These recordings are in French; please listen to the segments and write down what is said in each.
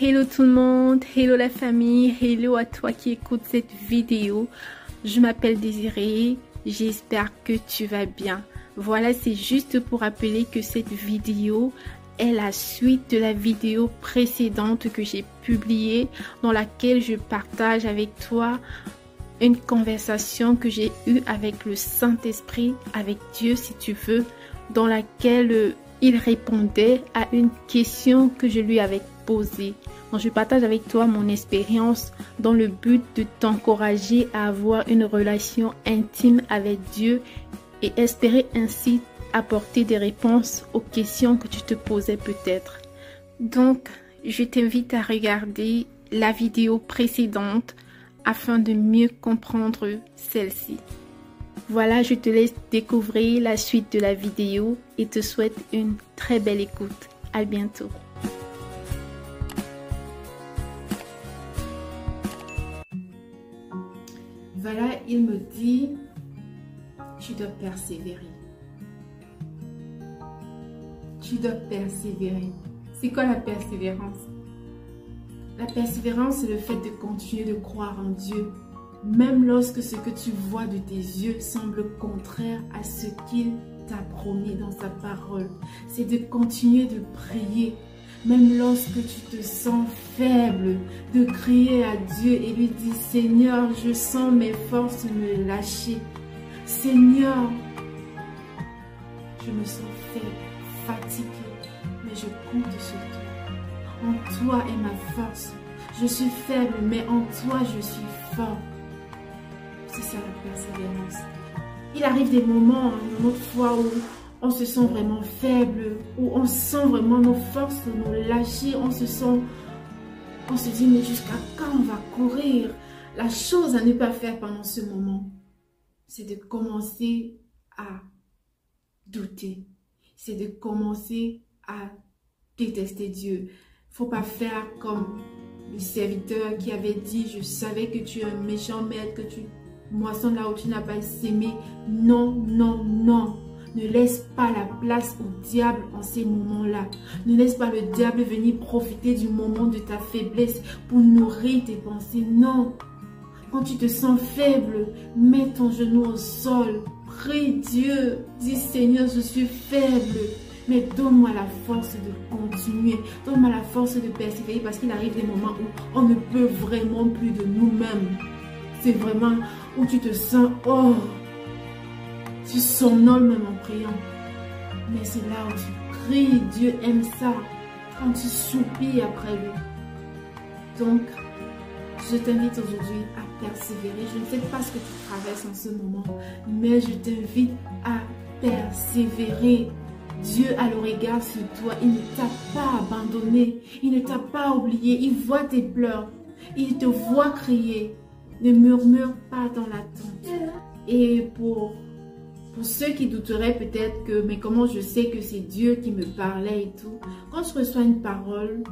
Hello tout le monde, hello la famille, hello à toi qui écoute cette vidéo. Je m'appelle Désirée, j'espère que tu vas bien. Voilà, c'est juste pour rappeler que cette vidéo est la suite de la vidéo précédente que j'ai publiée, dans laquelle je partage avec toi une conversation que j'ai eue avec le Saint-Esprit, avec Dieu si tu veux, dans laquelle il répondait à une question que je lui avais posée. Donc, je partage avec toi mon expérience dans le but de t'encourager à avoir une relation intime avec Dieu et espérer ainsi apporter des réponses aux questions que tu te posais peut-être. Donc, je t'invite à regarder la vidéo précédente afin de mieux comprendre celle-ci. Voilà, je te laisse découvrir la suite de la vidéo et te souhaite une très belle écoute. À bientôt. Voilà, il me dit, tu dois persévérer. Tu dois persévérer. C'est quoi la persévérance? La persévérance, c'est le fait de continuer de croire en Dieu, même lorsque ce que tu vois de tes yeux semble contraire à ce qu'il t'a promis dans sa parole. C'est de continuer de prier, même lorsque tu te sens faible, de crier à Dieu et lui dire, Seigneur, je sens mes forces me lâcher. Seigneur, je me sens faible, fatiguée, mais je compte sur toi. En toi est ma force. Je suis faible, mais en toi je suis fort. C'est ça la persévérance. Il arrive des moments, dans notre foi, où on se sent vraiment faible, où on sent vraiment nos forces nous lâcher, on se dit, mais jusqu'à quand on va courir? La chose à ne pas faire pendant ce moment, c'est de commencer à douter. C'est de commencer à détester Dieu. Faut pas faire comme le serviteur qui avait dit, je savais que tu es un méchant maître, que tu moissonnes là où tu n'as pas sémé. Non, non, non. Ne laisse pas la place au diable en ces moments-là. Ne laisse pas le diable venir profiter du moment de ta faiblesse pour nourrir tes pensées. Non. Quand tu te sens faible, mets ton genou au sol. Prie Dieu. Dis Seigneur, je suis faible. Mais donne-moi la force de continuer. Donne-moi la force de persévérer parce qu'il arrive des moments où on ne peut vraiment plus de nous-mêmes. C'est vraiment où tu te sens, oh, tu somnoles même en priant. Mais c'est là où tu cries. Dieu aime ça. Quand tu soupires après lui. Donc, je t'invite aujourd'hui à persévérer. Je ne sais pas ce que tu traverses en ce moment, mais je t'invite à persévérer. Dieu a le regard sur toi. Il ne t'a pas abandonné. Il ne t'a pas oublié. Il voit tes pleurs. Il te voit crier. Ne murmure pas dans l'attente. Et pour ceux qui douteraient peut-être que, mais comment je sais que c'est Dieu qui me parlait et tout. Quand tu reçois une parole,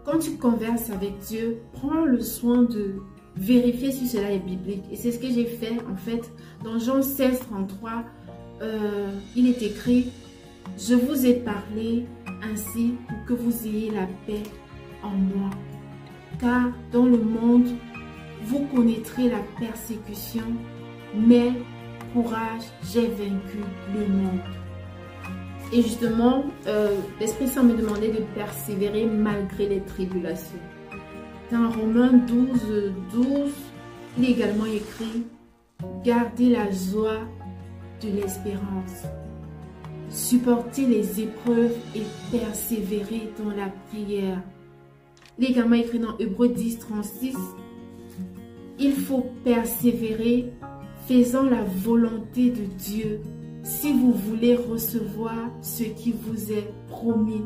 quand tu converses avec Dieu, prends le soin de vérifier si cela est biblique. Et c'est ce que j'ai fait en fait. Dans Jean 16, 33, il est écrit, je vous ai parlé ainsi pour que vous ayez la paix en moi. Car dans le monde, vous connaîtrez la persécution, mais courage, j'ai vaincu le monde. Et justement, l'Esprit Saint me demandait de persévérer malgré les tribulations. Dans Romains 12, 12, il est également écrit, gardez la joie de l'espérance. Supporter les épreuves et persévérer dans la prière. Il est également écrit dans Hébreux 10, 36. Il faut persévérer faisant la volonté de Dieu si vous voulez recevoir ce qui vous est promis.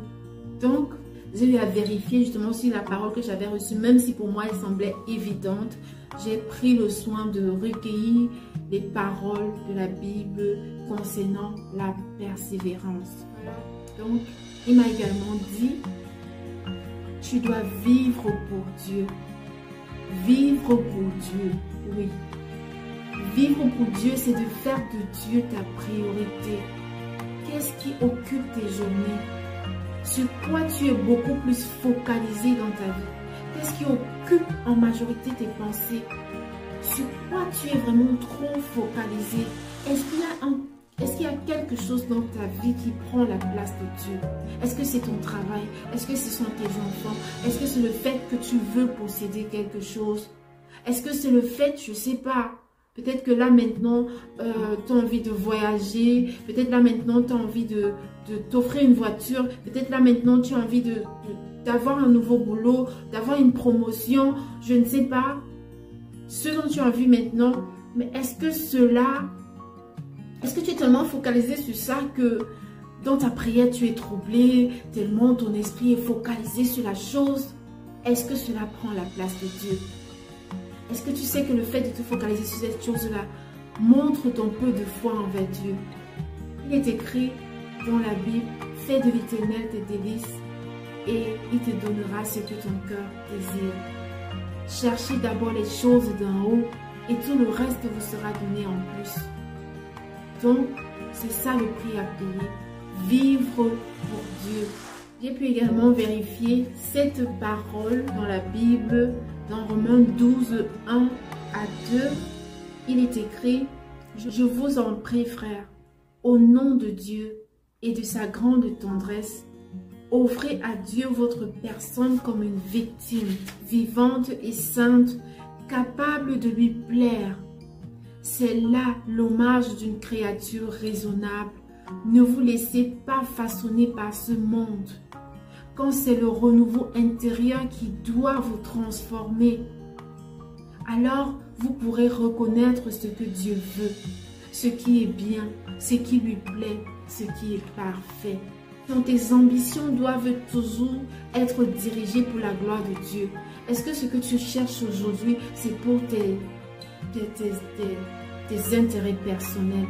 Donc, j'ai eu à vérifier justement si la parole que j'avais reçue, même si pour moi elle semblait évidente, j'ai pris le soin de recueillir les paroles de la Bible concernant la persévérance. Donc, il m'a également dit, tu dois vivre pour Dieu. Vivre pour Dieu, oui. Vivre pour Dieu, c'est de faire de Dieu ta priorité. Qu'est-ce qui occupe tes journées? Sur quoi tu es beaucoup plus focalisé dans ta vie? Qu'est-ce qui occupe en majorité tes pensées? Sur quoi tu es vraiment trop focalisé? Est-ce qu'il y a quelque chose dans ta vie qui prend la place de Dieu? Est-ce que c'est ton travail? Est-ce que ce sont tes enfants? Est-ce que c'est le fait que tu veux posséder quelque chose? Est-ce que c'est le fait, je ne sais pas, peut-être que là maintenant, tu as envie de voyager, peut-être là maintenant, tu as envie de t'offrir une voiture, peut-être là maintenant, tu as envie d'avoir un nouveau boulot, d'avoir une promotion, je ne sais pas. Ce dont tu as envie maintenant, mais est-ce que tu es tellement focalisé sur ça que dans ta prière tu es troublé, tellement ton esprit est focalisé sur la chose? Est-ce que cela prend la place de Dieu? Est-ce que tu sais que le fait de te focaliser sur cette chose-là montre ton peu de foi envers Dieu? Il est écrit dans la Bible, fais de l'Éternel tes délices et il te donnera ce que ton cœur désire. Cherchez d'abord les choses d'en haut et tout le reste vous sera donné en plus. Donc, c'est ça le prix à payer. Vivre pour Dieu. J'ai pu également vérifier cette parole dans la Bible, dans Romains 12, 1 à 2. Il est écrit, je vous en prie frères, au nom de Dieu et de sa grande tendresse, offrez à Dieu votre personne comme une victime, vivante et sainte, capable de lui plaire. C'est là l'hommage d'une créature raisonnable. Ne vous laissez pas façonner par ce monde. Quand c'est le renouveau intérieur qui doit vous transformer, alors vous pourrez reconnaître ce que Dieu veut, ce qui est bien, ce qui lui plaît, ce qui est parfait. Donc tes ambitions doivent toujours être dirigées pour la gloire de Dieu. Est-ce que ce que tu cherches aujourd'hui, c'est pour tes intérêts personnels?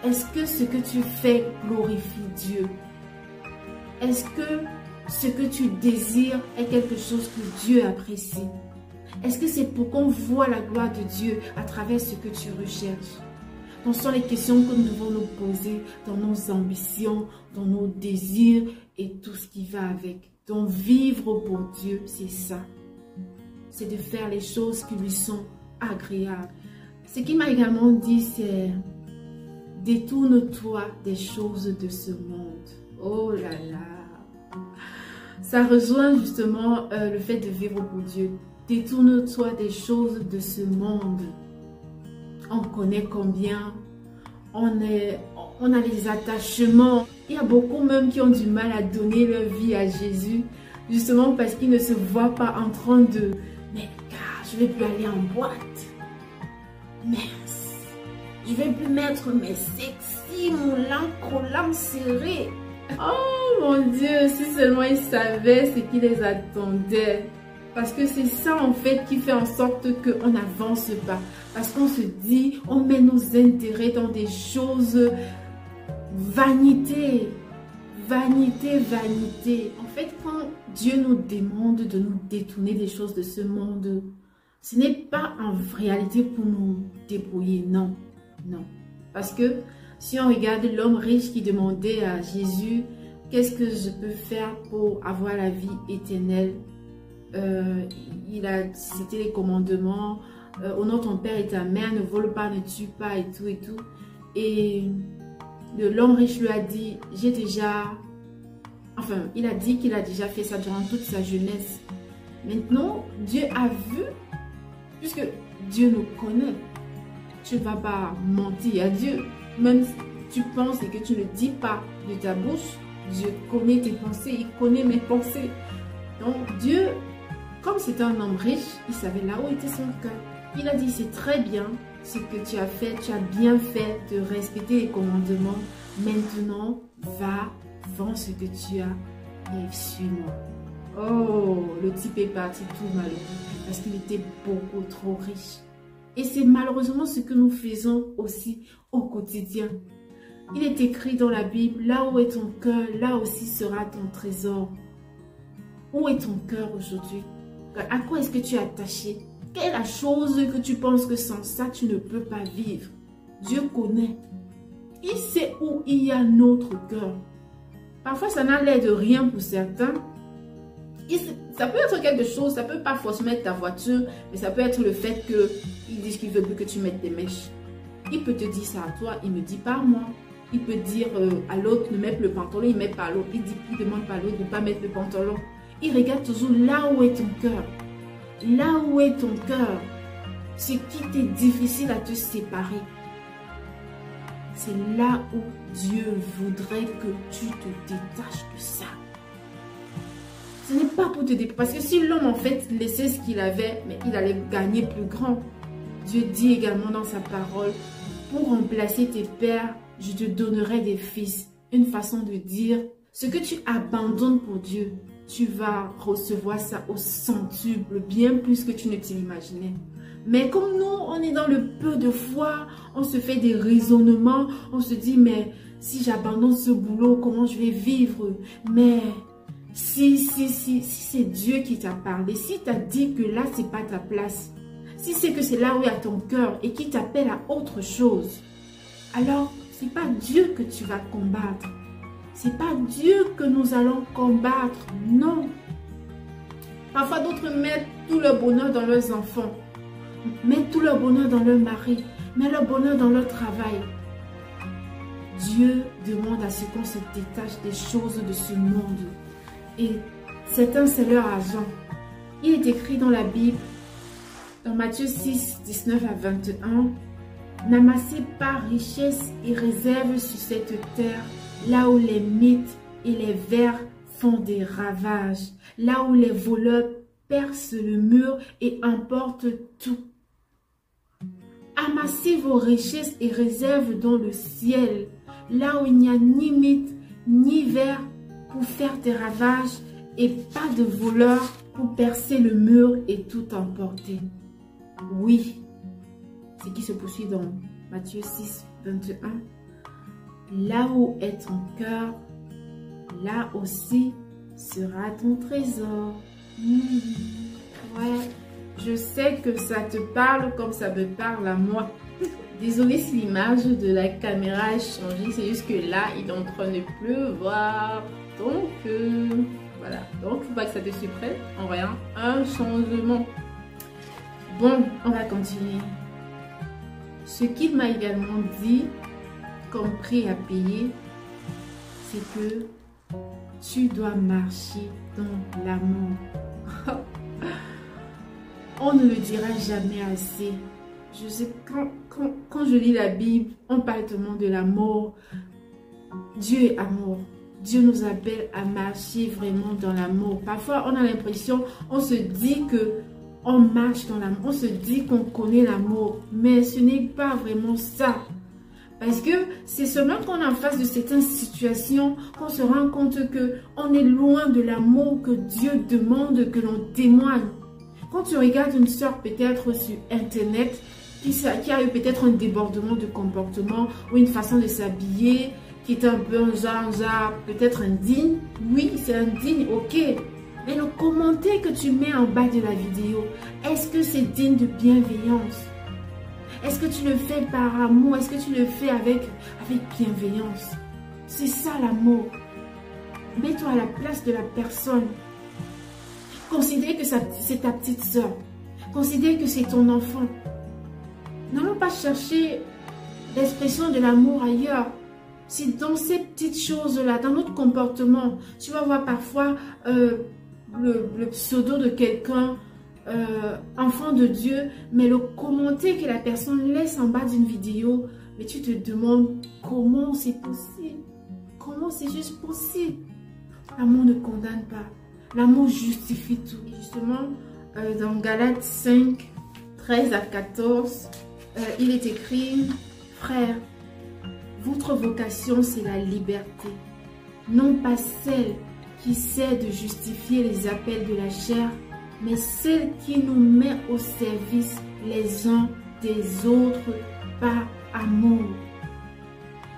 Est-ce que ce que tu fais glorifie Dieu? Est-ce que ce que tu désires est quelque chose que Dieu apprécie? Est-ce que c'est pour qu'on voit la gloire de Dieu à travers ce que tu recherches? Ce sont les questions que nous devons nous poser dans nos ambitions, dans nos désirs et tout ce qui va avec. Donc vivre pour Dieu, c'est ça. C'est de faire les choses qui lui sont agréables. Ce qu'il m'a également dit, c'est détourne-toi des choses de ce monde. Oh là là. Ça rejoint justement le fait de vivre pour Dieu. Détourne-toi des choses de ce monde. On connaît combien on a les attachements. Il y a beaucoup même qui ont du mal à donner leur vie à Jésus, justement parce qu'ils ne se voient pas en train de mais car je vais plus aller en boîte. Mince, je vais plus mettre mes sexy moulins collants serrés. Oh mon Dieu, si seulement ils savaient ce qui les attendait. Parce que c'est ça en fait qui fait en sorte qu'on n'avance pas. Parce qu'on se dit, on met nos intérêts dans des choses vanité. Vanité, vanité. En fait, quand Dieu nous demande de nous détourner des choses de ce monde, ce n'est pas en réalité pour nous débrouiller, non. Non. Parce que si on regarde l'homme riche qui demandait à Jésus, qu'est-ce que je peux faire pour avoir la vie éternelle? Il a cité les commandements, honore ton père et ta mère, ne vole pas, ne tue pas et tout et tout. Et l'homme riche lui a dit, il a dit qu'il a déjà fait ça durant toute sa jeunesse. Maintenant, Dieu a vu, puisque Dieu nous connaît, tu ne vas pas mentir à Dieu. Même si tu penses et que tu ne dis pas de ta bouche, Dieu connaît tes pensées, il connaît mes pensées. Donc Dieu, comme c'est un homme riche, il savait là où était son cœur. Il a dit, c'est très bien ce que tu as fait, tu as bien fait de respecter les commandements. Maintenant, va, vends ce que tu as et suis-moi. Oh, le type est parti tout malheureux parce qu'il était beaucoup trop riche. Et c'est malheureusement ce que nous faisons aussi au quotidien. Il est écrit dans la Bible, là où est ton cœur, là aussi sera ton trésor. Où est ton cœur aujourd'hui? À quoi est-ce que tu es attaché? Quelle est la chose que tu penses que sans ça, tu ne peux pas vivre? Dieu connaît. Il sait où il y a notre cœur. Parfois, ça n'a l'air de rien pour certains. Et ça peut être quelque chose, ça peut pas forcément être ta voiture, mais ça peut être le fait qu'ils disent qu'ils ne veulent plus que tu mettes des mèches. Il peut te dire ça à toi, il me dit pas à moi. Il peut dire à l'autre ne mettre le pantalon, il met pas à l'autre. Il demande pas à l'autre de ne pas mettre le pantalon. Il regarde toujours là où est ton cœur. Là où est ton cœur. Ce qui t'est difficile à te séparer. C'est là où Dieu voudrait que tu te détaches de ça. Ce n'est pas pour te détacher. Parce que si l'homme en fait laissait ce qu'il avait, mais il allait gagner plus grand. Dieu dit également dans sa parole, pour remplacer tes pères, je te donnerai des fils. Une façon de dire, ce que tu abandonnes pour Dieu, tu vas recevoir ça au centuple, bien plus que tu ne t'imaginais. Mais comme nous, on est dans le peu de foi, on se fait des raisonnements, on se dit, mais si j'abandonne ce boulot, comment je vais vivre? Mais si c'est Dieu qui t'a parlé, si t'a dit que là, c'est pas ta place, si c'est que c'est là où il y a ton cœur et qui t'appelle à autre chose, alors c'est pas Dieu que tu vas combattre. C'est pas Dieu que nous allons combattre, non. Parfois, d'autres mettent tout leur bonheur dans leurs enfants, mettent tout leur bonheur dans leur mari, mettent leur bonheur dans leur travail. Dieu demande à ce qu'on se détache des choses de ce monde. Et certains, c'est leur argent. Il est écrit dans la Bible, dans Matthieu 6, 19 à 21, « N'amassez pas richesse et réserve sur cette terre, là où les mythes et les vers font des ravages, là où les voleurs percent le mur et emportent tout. Amassez vos richesses et réserves dans le ciel, là où il n'y a ni mythe ni vers pour faire des ravages et pas de voleurs pour percer le mur et tout emporter. » Oui, ce qui se poursuit dans Matthieu 6, 21. Là où est ton cœur, là aussi sera ton trésor. Ouais, je sais que ça te parle comme ça me parle à moi. Désolée si l'image de la caméra a changé, c'est juste que là, il est en train de pleuvoir. Donc, voilà. Donc, il faut pas que ça te surprenne en voyant un changement. Bon, on va continuer. Ce qu'il m'a également dit, comme prix à payer, c'est que tu dois marcher dans l'amour. On ne le dira jamais assez. Je sais, quand je lis la Bible, on parle tellement de l'amour. Dieu est amour. Dieu nous appelle à marcher vraiment dans l'amour. Parfois, on a l'impression, on se dit que on marche dans l'amour, on se dit qu'on connaît l'amour, mais ce n'est pas vraiment ça. Parce que c'est seulement quand on est en face de certaines situations qu'on se rend compte qu'on est loin de l'amour que Dieu demande que l'on témoigne. Quand tu regardes une soeur peut-être sur Internet, qui a eu peut-être un débordement de comportement ou une façon de s'habiller qui est un peu un genre peut-être indigne, oui, c'est indigne, ok. Mais le commentaire que tu mets en bas de la vidéo, est-ce que c'est digne de bienveillance? Est-ce que tu le fais par amour? Est-ce que tu le fais avec bienveillance? C'est ça l'amour. Mets-toi à la place de la personne. Considère que c'est ta petite soeur. Considère que c'est ton enfant. N'allons pas chercher l'expression de l'amour ailleurs. C'est dans ces petites choses-là, dans notre comportement. Tu vas voir parfois le pseudo de quelqu'un, enfant de Dieu, mais le commentaire que la personne laisse en bas d'une vidéo, mais tu te demandes comment c'est possible. Comment c'est juste possible? L'amour ne condamne pas. L'amour justifie tout. Et justement, dans Galates 5, 13 à 14, il est écrit, « Frères, votre vocation, c'est la liberté, non pas celle qui sait de justifier les appels de la chair, mais celle qui nous met au service les uns des autres par amour. »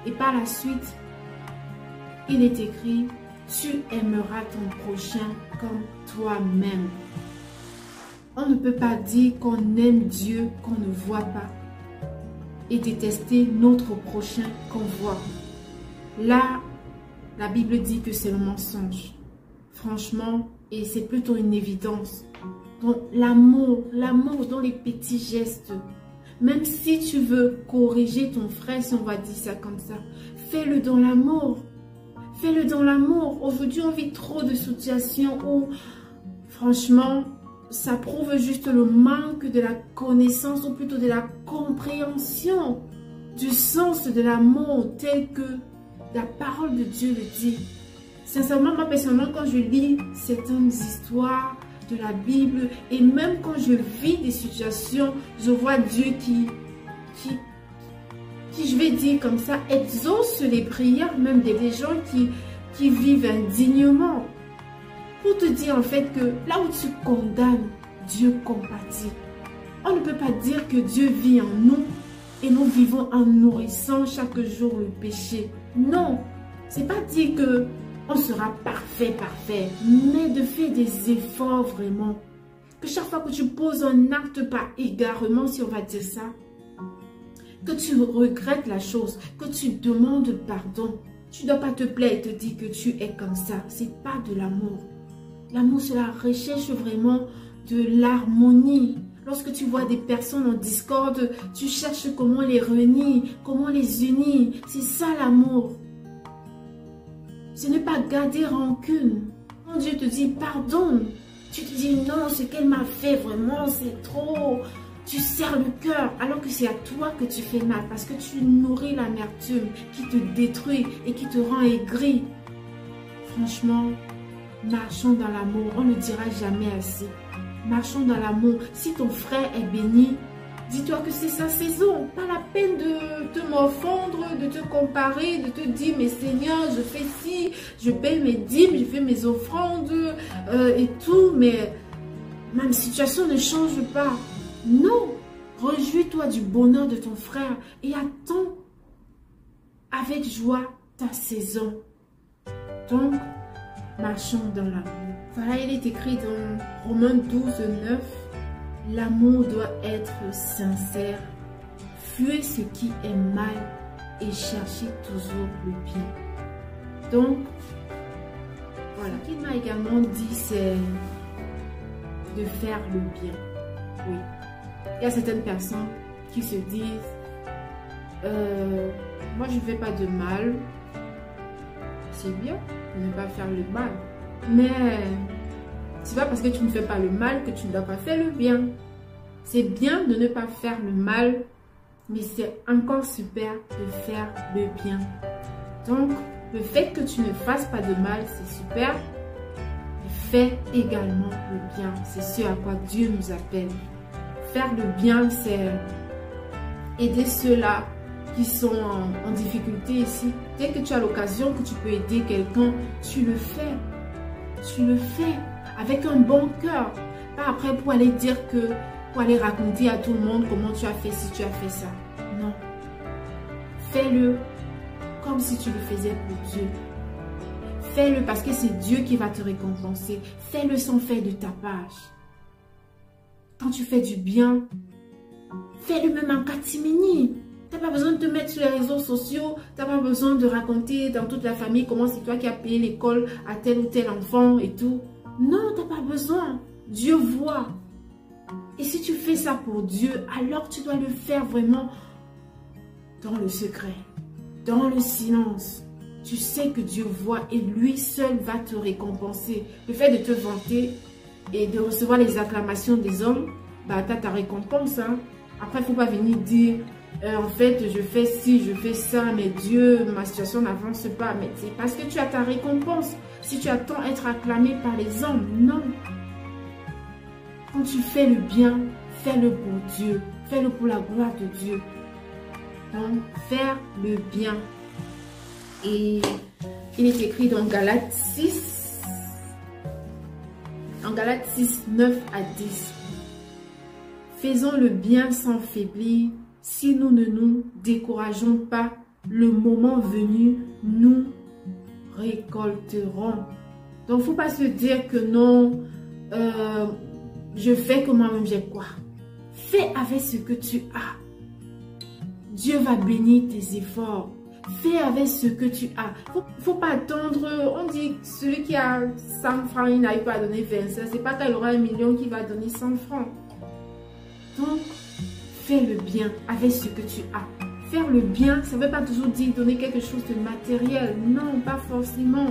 Et par la suite, il est écrit, « Tu aimeras ton prochain comme toi-même. » On ne peut pas dire qu'on aime Dieu qu'on ne voit pas et détester notre prochain qu'on voit. Là, la Bible dit que c'est le mensonge. Franchement, et c'est plutôt une évidence. Donc l'amour dans les petits gestes. Même si tu veux corriger ton frère, si on va dire ça comme ça, fais-le dans l'amour. Fais-le dans l'amour. Aujourd'hui, on vit trop de situations où, franchement, ça prouve juste le manque de la connaissance ou plutôt de la compréhension du sens de l'amour tel que la parole de Dieu le dit. Sincèrement, moi personnellement, quand je lis certaines histoires de la Bible et même quand je vis des situations, je vois Dieu qui je vais dire comme ça, exauce les prières même des gens qui vivent indignement. Pour te dire en fait que là où tu condamnes, Dieu compatit. On ne peut pas dire que Dieu vit en nous et nous vivons en nourrissant chaque jour le péché. Non, c'est pas dire que on sera parfait, mais de faire des efforts vraiment. Que chaque fois que tu poses un acte par égarement, si on va dire ça, que tu regrettes la chose, que tu demandes pardon. Tu ne dois pas te plaire et te dire que tu es comme ça. C'est pas de l'amour. L'amour, c'est la recherche vraiment de l'harmonie. Lorsque tu vois des personnes en discorde, tu cherches comment les réunir, comment les unir. C'est ça l'amour. Ce n'est pas garder rancune. Quand Dieu te dit pardon, tu te dis non, ce qu'elle m'a fait vraiment, c'est trop. Tu serres le cœur alors que c'est à toi que tu fais mal parce que tu nourris l'amertume qui te détruit et qui te rend aigri. Franchement, marchons dans l'amour. On ne dira jamais assez. Marchons dans l'amour. Si ton frère est béni, dis-toi que c'est sa saison. Pas la peine de te morfondre, de te comparer, de te dire mais Seigneur, je fais ci, je paye mes dîmes, je fais mes offrandes et tout, mais ma situation ne change pas. Non, réjouis-toi du bonheur de ton frère et attends avec joie ta saison. Donc, marchons dans l'amour. Voilà, il est écrit dans Romains 12, 9. L'amour doit être sincère. Fuyez ce qui est mal et cherchez toujours le bien. Donc, voilà. Ce qu'il m'a également dit, c'est de faire le bien. Oui. Il y a certaines personnes qui se disent moi je ne fais pas de mal. C'est bien de ne pas faire le mal. Mais c'est pas parce que tu ne fais pas le mal que tu ne dois pas faire le bien. C'est bien de ne pas faire le mal, mais c'est encore super de faire le bien. Donc, le fait que tu ne fasses pas de mal, c'est super. Fais également le bien. C'est ce à quoi Dieu nous appelle. Faire le bien, c'est aider ceux-là qui sont en difficulté ici. Dès que tu as l'occasion que tu peux aider quelqu'un, tu le fais. Tu le fais avec un bon cœur. Pas après pour aller dire que, pour aller raconter à tout le monde comment tu as fait ci, tu as fait ça. Non. Fais-le comme si tu le faisais pour Dieu. Fais-le parce que c'est Dieu qui va te récompenser. Fais-le sans faire de tapage. Quand tu fais du bien, fais-le même en catimini. Tu n'as pas besoin de te mettre sur les réseaux sociaux. Tu n'as pas besoin de raconter dans toute la famille comment c'est toi qui as payé l'école à tel ou tel enfant et tout. Non, tu n'as pas besoin. Dieu voit. Et si tu fais ça pour Dieu, alors tu dois le faire vraiment dans le secret, dans le silence. Tu sais que Dieu voit et lui seul va te récompenser. Le fait de te vanter et de recevoir les acclamations des hommes, bah, tu as ta récompense. Hein. Après, il ne faut pas venir dire, en fait, je fais ci, je fais ça, mais Dieu, ma situation n'avance pas. Mais c'est parce que tu as ta récompense. Si tu attends être acclamé par les hommes, non. Quand tu fais le bien, fais-le pour Dieu. Fais-le pour la gloire de Dieu. Donc, faire le bien. Et il est écrit dans Galates 6, en Galates 6, 9 à 10. Faisons le bien sans faiblir, si nous ne nous décourageons pas, le moment venu, nous récolterons. Donc, il ne faut pas se dire que non, je fais que moi-même j'ai quoi. Fais avec ce que tu as. Dieu va bénir tes efforts. Fais avec ce que tu as. Faut pas attendre. On dit celui qui a 100 francs, il n'arrive pas à donner 25. C'est pas quand il aura 1 million qu'il va donner 100 francs. Donc, fais le bien avec ce que tu as. Faire le bien, ça ne veut pas toujours dire donner quelque chose de matériel. Non, pas forcément.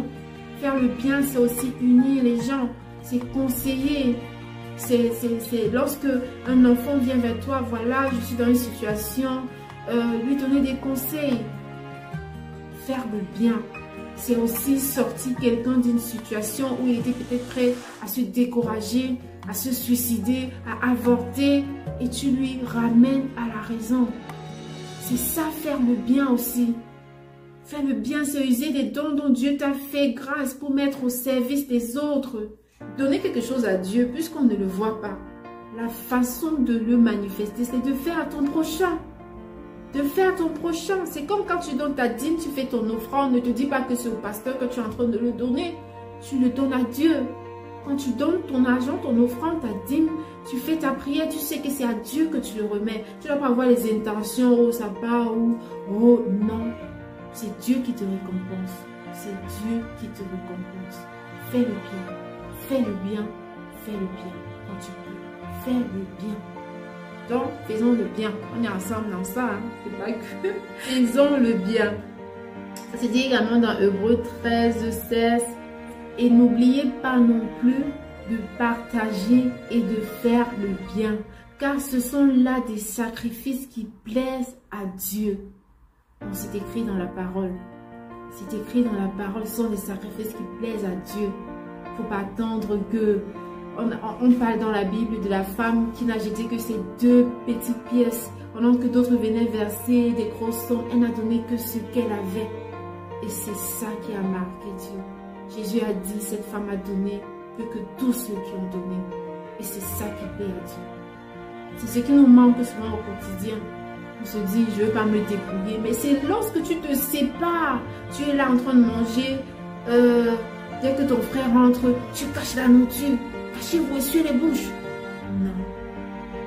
Faire le bien, c'est aussi unir les gens. C'est conseiller. C'est lorsque un enfant vient vers toi, voilà, je suis dans une situation, lui donner des conseils. Faire le bien, c'est aussi sortir quelqu'un d'une situation où il était peut-être prêt à se décourager, à se suicider, à avorter, et tu lui ramènes à la raison. C'est ça, faire le bien aussi. Faire le bien, c'est user des dons dont Dieu t'a fait grâce pour mettre au service des autres. Donner quelque chose à Dieu, puisqu'on ne le voit pas. La façon de le manifester, c'est de faire à ton prochain. De faire à ton prochain. C'est comme quand tu donnes ta dîme, tu fais ton offrande. Ne te dis pas que c'est au pasteur que tu es en train de le donner. Tu le donnes à Dieu. Quand tu donnes ton argent, ton offrande, ta dîme, tu fais ta prière, tu sais que c'est à Dieu que tu le remets. Tu ne dois pas avoir les intentions, oh ça part, ou oh non. C'est Dieu qui te récompense. C'est Dieu qui te récompense. Fais le bien. Fais le bien. Fais le bien quand tu peux. Fais le bien. Donc, faisons le bien. On est ensemble dans ça. Hein? C'est pas que. Faisons le bien. Ça se dit également dans Hébreux 13, 16. Et n'oubliez pas non plus de partager et de faire le bien. Car ce sont là des sacrifices qui plaisent à Dieu. Donc, c'est écrit dans la parole. C'est écrit dans la parole. Ce sont des sacrifices qui plaisent à Dieu. Il ne faut pas attendre que... On parle dans la Bible de la femme qui n'a jeté que ses 2 petites pièces. Pendant que d'autres venaient verser des grosses sommes. Elle n'a donné que ce qu'elle avait. Et c'est ça qui a marqué Dieu. Jésus a dit, cette femme a donné plus que tous ceux qui ont donné. Et c'est ça qui plaît à Dieu. C'est ce qui nous manque souvent au quotidien. On se dit, je ne veux pas me débrouiller. Mais c'est lorsque tu te sépares, tu es là en train de manger. Dès que ton frère rentre, tu caches la nourriture. Cachez-vous, essuyez les bouches. Non,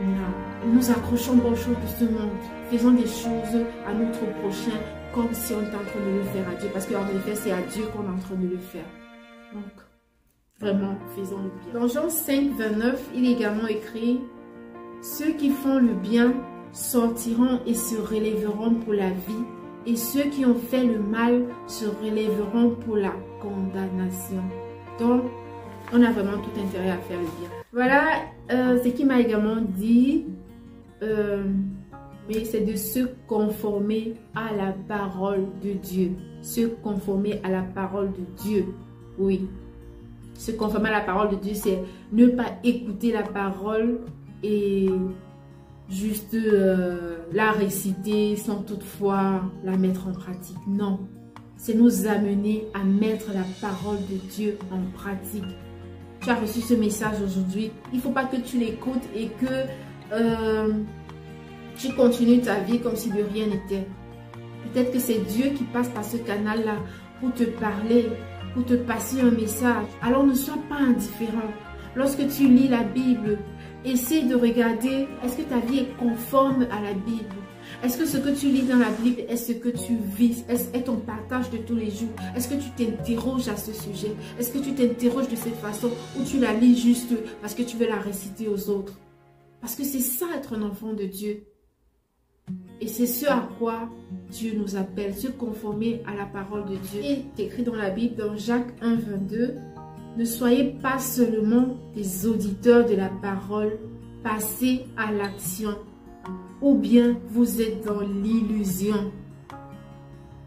non. Nous nous accrochons aux choses de ce monde. Faisons des choses à notre prochain comme si on était en train de le faire à Dieu. Parce qu'en effet, c'est à Dieu qu'on est en train de le faire. Donc, vraiment, faisons le bien. Dans Jean 5, 29, il est également écrit « Ceux qui font le bien sortiront et se relèveront pour la vie, et ceux qui ont fait le mal se relèveront pour la condamnation. » Donc, on a vraiment tout intérêt à faire le bien. Voilà ce qu'il m'a également dit. Mais c'est de se conformer à la parole de Dieu. Se conformer à la parole de Dieu. Oui. Se conformer à la parole de Dieu, c'est ne pas écouter la parole et juste la réciter sans toutefois la mettre en pratique. Non. C'est nous amener à mettre la parole de Dieu en pratique. Tu as reçu ce message aujourd'hui. Il ne faut pas que tu l'écoutes et que tu continues ta vie comme si de rien n'était. Peut-être que c'est Dieu qui passe par ce canal-là pour te parler, pour te passer un message. Alors ne sois pas indifférent. Lorsque tu lis la Bible, essaie de regarder, est-ce que ta vie est conforme à la Bible? Est-ce que ce que tu lis dans la Bible est ce que tu vis? Est ton partage de tous les jours? Est-ce que tu t'interroges à ce sujet? Est-ce que tu t'interroges de cette façon ou tu la lis juste parce que tu veux la réciter aux autres? Parce que c'est ça être un enfant de Dieu. Et c'est ce à quoi Dieu nous appelle, se conformer à la parole de Dieu. Il est écrit dans la Bible, dans Jacques 1, 22, « Ne soyez pas seulement des auditeurs de la parole, passez à l'action, ou bien vous êtes dans l'illusion. »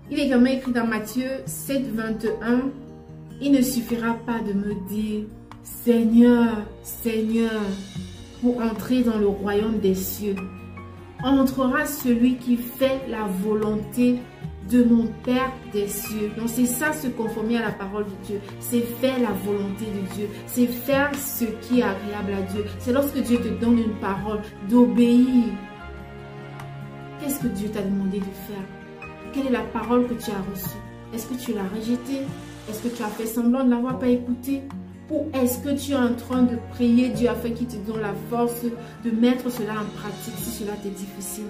Il est également écrit dans Matthieu 7, 21, « Il ne suffira pas de me dire, Seigneur, Seigneur, pour entrer dans le royaume des cieux. Entrera celui qui fait la volonté de mon Père des cieux. » Donc c'est ça, se conformer à la parole de Dieu. C'est faire la volonté de Dieu. C'est faire ce qui est agréable à Dieu. C'est lorsque Dieu te donne une parole, d'obéir. Qu'est-ce que Dieu t'a demandé de faire? Quelle est la parole que tu as reçue? Est-ce que tu l'as rejetée? Est-ce que tu as fait semblant de ne l'avoir pas écoutée? Ou est-ce que tu es en train de prier Dieu afin qu'il te donne la force de mettre cela en pratique si cela t'est difficile?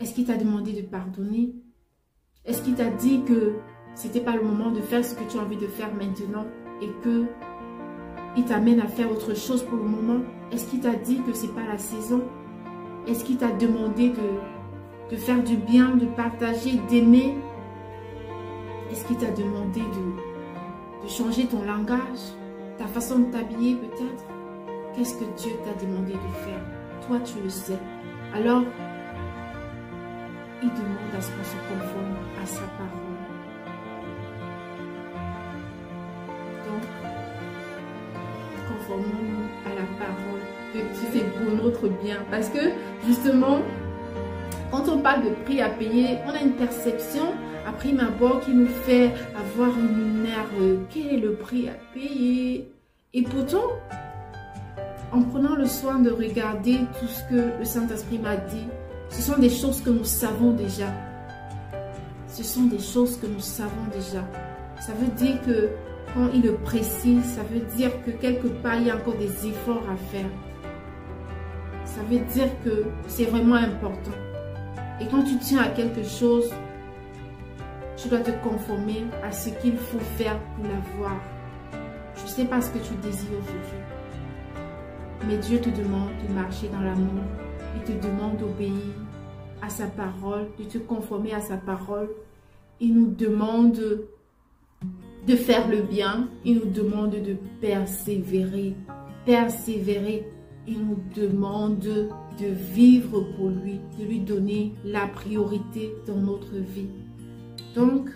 Est-ce qu'il t'a demandé de pardonner? Est-ce qu'il t'a dit que c'était pas le moment de faire ce que tu as envie de faire maintenant et que il t'amène à faire autre chose pour le moment? Est-ce qu'il t'a dit que c'est pas la saison? Est-ce qu'il t'a demandé de faire du bien, de partager, d'aimer? Est-ce qu'il t'a demandé de changer ton langage, ta façon de t'habiller peut-être? Qu'est-ce que Dieu t'a demandé de faire? Toi, tu le sais. Alors, il demande à ce qu'on se conforme à sa parole. Donc, conformons-nous à la parole de Dieu, c'est pour notre bien. Parce que, justement, quand on parle de prix à payer, on a une perception à prime abord qui nous fait avoir une lumière. Quel est le prix à payer? Et pourtant, en prenant le soin de regarder tout ce que le Saint-Esprit m'a dit, ce sont des choses que nous savons déjà. Ce sont des choses que nous savons déjà. Ça veut dire que quand il le précise, ça veut dire que quelque part, il y a encore des efforts à faire. Ça veut dire que c'est vraiment important. Et quand tu tiens à quelque chose, tu dois te conformer à ce qu'il faut faire pour l'avoir. Je ne sais pas ce que tu désires aujourd'hui. Mais Dieu te demande de marcher dans l'amour. Il te demande d'obéir à sa parole, de te conformer à sa parole. Il nous demande de faire le bien. Il nous demande de persévérer. Persévérer. Il nous demande de vivre pour lui, de lui donner la priorité dans notre vie. Donc,